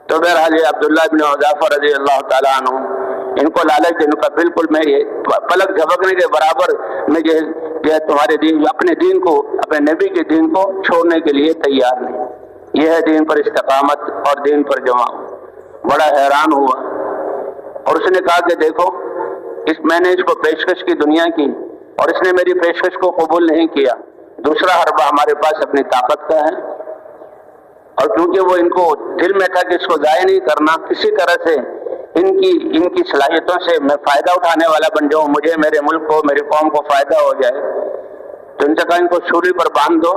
تو بہرحال یہ عبداللہ بن حذیفہ رضی اللہ تعالیٰ عنہ، ان کو لالچ ان کا بالکل میں یہ پلک جھپکنے کے برابر میں یہ تمہارے دین، اپنے دین کو، اپنے نبی کے دین کو چھوڑنے کے لیے تیار نہیں. یہ ہے دین پر استقامت اور دین پر جمع. بڑا حیران ہوا اور اس نے کہا کہ دیکھو میں نے اس کو پیشکش کی دنیا کی اور اس نے میری پیشکش کو قبول نہیں کیا. دوسرا حربہ ہمارے پاس اپنی طاقت کا ہے، اور کیونکہ وہ ان کو دل میں تھا کہ اس کو ضائع نہیں کرنا، کسی طرح سے ان کی صلاحیتوں سے میں فائدہ اٹھانے والا بن جاؤں، مجھے، میرے ملک کو، میری قوم کو فائدہ ہو جائے. تو ان سے کہا ان کو سولی پر باندھ دو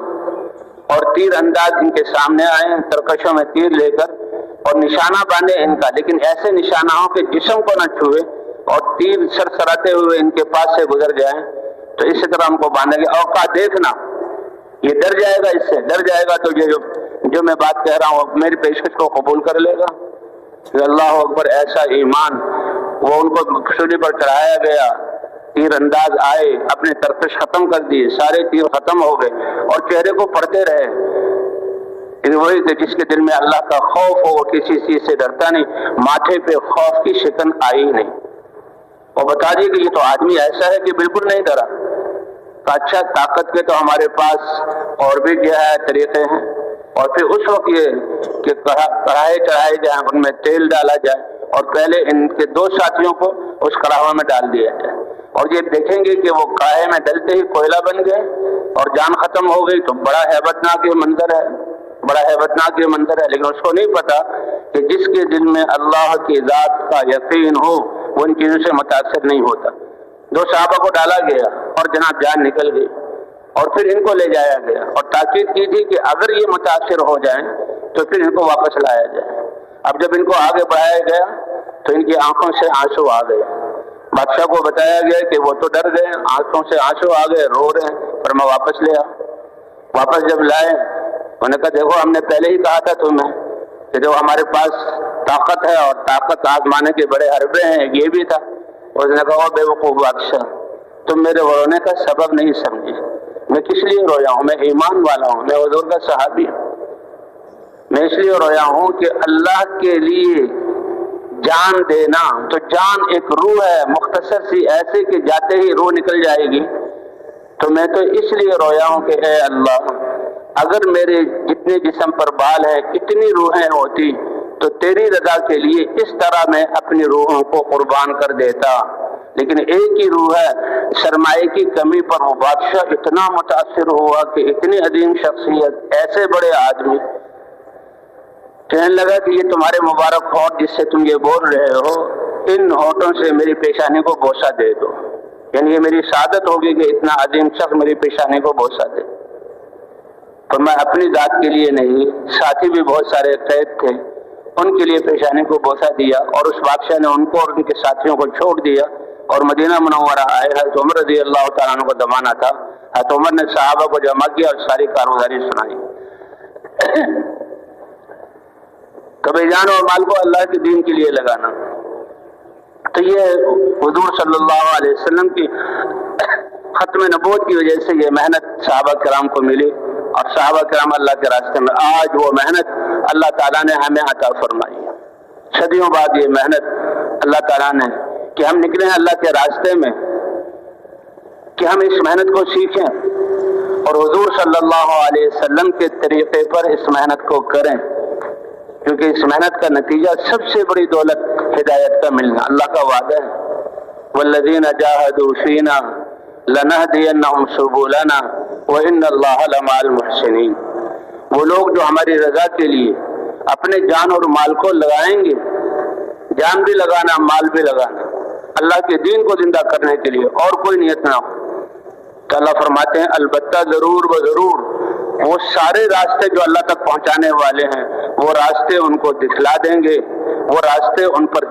اور تیر انداز ان کے سامنے آئے ترکشوں میں تیر لے کر، اور نشانہ باندھے ان کا، لیکن ایسے نشانہ ہو کہ جسم کو نہ چھوئے اور تیر سرسراتے ہوئے ان کے پاس سے گزر جائیں. تو اسی طرح ہم کو باندھیں گے. اوقات دیکھنا یہ ڈر جائے گا، اس سے ڈر جائے گا تو یہ جو میں بات کہہ رہا ہوں میری پیشکش کو قبول کر لے گا. اللہ اکبر. ایسا ایمان. وہ ان کو سولی پر چڑھایا گیا، تیر انداز آئے، اپنے ترکش ختم کر دیے، سارے تیر ختم ہو گئے اور چہرے کو پڑھتے رہے. وہی کہ جس کے دل میں اللہ کا خوف ہو وہ کسی چیز سے ڈرتا نہیں. ماتھے پہ خوف کی شکن آئی نہیں. اور بتا دیے کہ یہ تو آدمی ایسا ہے کہ بالکل نہیں ڈرا. اچھا طاقت کے تو ہمارے پاس اور بھی جو ہے طریقے ہیں. اور پھر اس وقت یہ کہ کڑھائے چڑھائے جائیں، ان میں تیل ڈالا جائے اور پہلے ان کے 2 ساتھیوں کو اس کڑاہوں میں ڈال دیا جائے، اور یہ دیکھیں گے کہ وہ کڑاہے میں ڈلتے ہی کوئلہ بن گئے اور جان ختم ہو گئی. تو بڑا ہیبت ناک یہ منظر ہے، بڑا ہیبت ناک یہ منظر ہے. لیکن اس کو نہیں پتا کہ جس کے دل میں اللہ کی ذات کا یقین ہو وہ ان چیزوں سے متاثر نہیں ہوتا. 2 صحابہ کو ڈالا گیا اور جناب جان نکل گئی، اور پھر ان کو لے جایا گیا اور تاکید کی تھی کہ اگر یہ متاثر ہو جائیں تو پھر ان کو واپس لایا جائے. اب جب ان کو آگے بڑھایا گیا تو ان کی آنکھوں سے آنسو آ گئے. بادشاہ کو بتایا گیا کہ وہ تو ڈر گئے، آنکھوں سے آنسو آ گئے، رو رہے ہیں. پر میں واپس لے آ. واپس جب لائے انہوں نے کہا دیکھو ہم نے پہلے ہی کہا تھا تمہیں کہ جو ہمارے پاس طاقت ہے اور طاقت آزمانے کے بڑے حربے ہیں، یہ بھی تھا. اس نے کہا بے وقوف بادشاہ، تم میرے رونے کا سبب نہیں سمجھے. میں کس لیے رویا ہوں؟ میں ایمان والا ہوں، میں حضور کا صحابی ہوں. میں اس لیے رویا ہوں کہ اللہ کے لیے جان دینا، تو جان ایک روح ہے مختصر سی، ایسے کہ جاتے ہی روح نکل جائے گی. تو میں تو اس لیے رویا ہوں کہ اے اللہ، اگر میرے جتنے جسم پر بال ہیں اتنی روحیں ہوتی تو تیری رضا کے لیے اس طرح میں اپنی روحوں کو قربان کر دیتا. لیکن ایک ہی روح ہے. سرمایہ کی کمی پر وہ بادشاہ اتنا متاثر ہوا کہ اتنی عظیم شخصیت، ایسے بڑے آدمی، کہنے لگا کہ یہ تمہارے مبارک ہونٹ جس سے تم یہ بول رہے ہو، ان ہونٹوں سے میری پیشانی کو بوسہ دے دو. یعنی یہ میری سعادت ہوگی کہ اتنا عظیم شخص میری پیشانی کو بوسہ دے. تو میں اپنی ذات کے لیے نہیں، ساتھی بھی بہت سارے قید تھے، ان کے لیے پیشانی کو بوسہ دیا. اور اس بادشاہ نے ان کو اور ان کے ساتھیوں کو چھوڑ دیا اور مدینہ منورہ آئے. حضرت عمر رضی اللہ تعالیٰ عنہ کو زمانہ تھا. حضرت عمر نے صحابہ کو جمع کیا اور ساری کارگزاری سنائی. کبھی جان اور مال کو اللہ کے دین کے لیے لگانا. تو یہ حضور صلی اللہ علیہ وسلم کی ختم نبوت کی وجہ سے یہ محنت صحابہ کرام کو ملی، اور صحابہ کرام اللہ کے راستے میں آج وہ محنت اللہ تعالیٰ نے ہمیں عطا فرمائی. صدیوں بعد یہ محنت اللہ تعالیٰ نے کہ ہم نکلے ہیں اللہ کے راستے میں، کہ ہم اس محنت کو سیکھیں اور حضور صلی اللہ علیہ وسلم کے طریقے پر اس محنت کو کریں. کیونکہ اس محنت کا نتیجہ سب سے بڑی دولت ہدایت کا ملنا. اللہ کا وعدہ ہے والذین جاہدوا فینا لنہدینہم سبلنا وان اللہ لمع المحسنین. وہ لوگ جو ہماری رضا کے لیے اپنے جان اور مال کو لگائیں گے، جان بھی لگانا، مال بھی لگانا، اللہ کے دین کو زندہ کرنے کے لیے، اور کوئی نیت نہ ہو، تو اللہ فرماتے ہیں البتہ ضرور و ضرور وہ سارے راستے جو اللہ تک پہنچانے والے ہیں وہ راستے ان کو دکھلا دیں گے، وہ راستے ان پر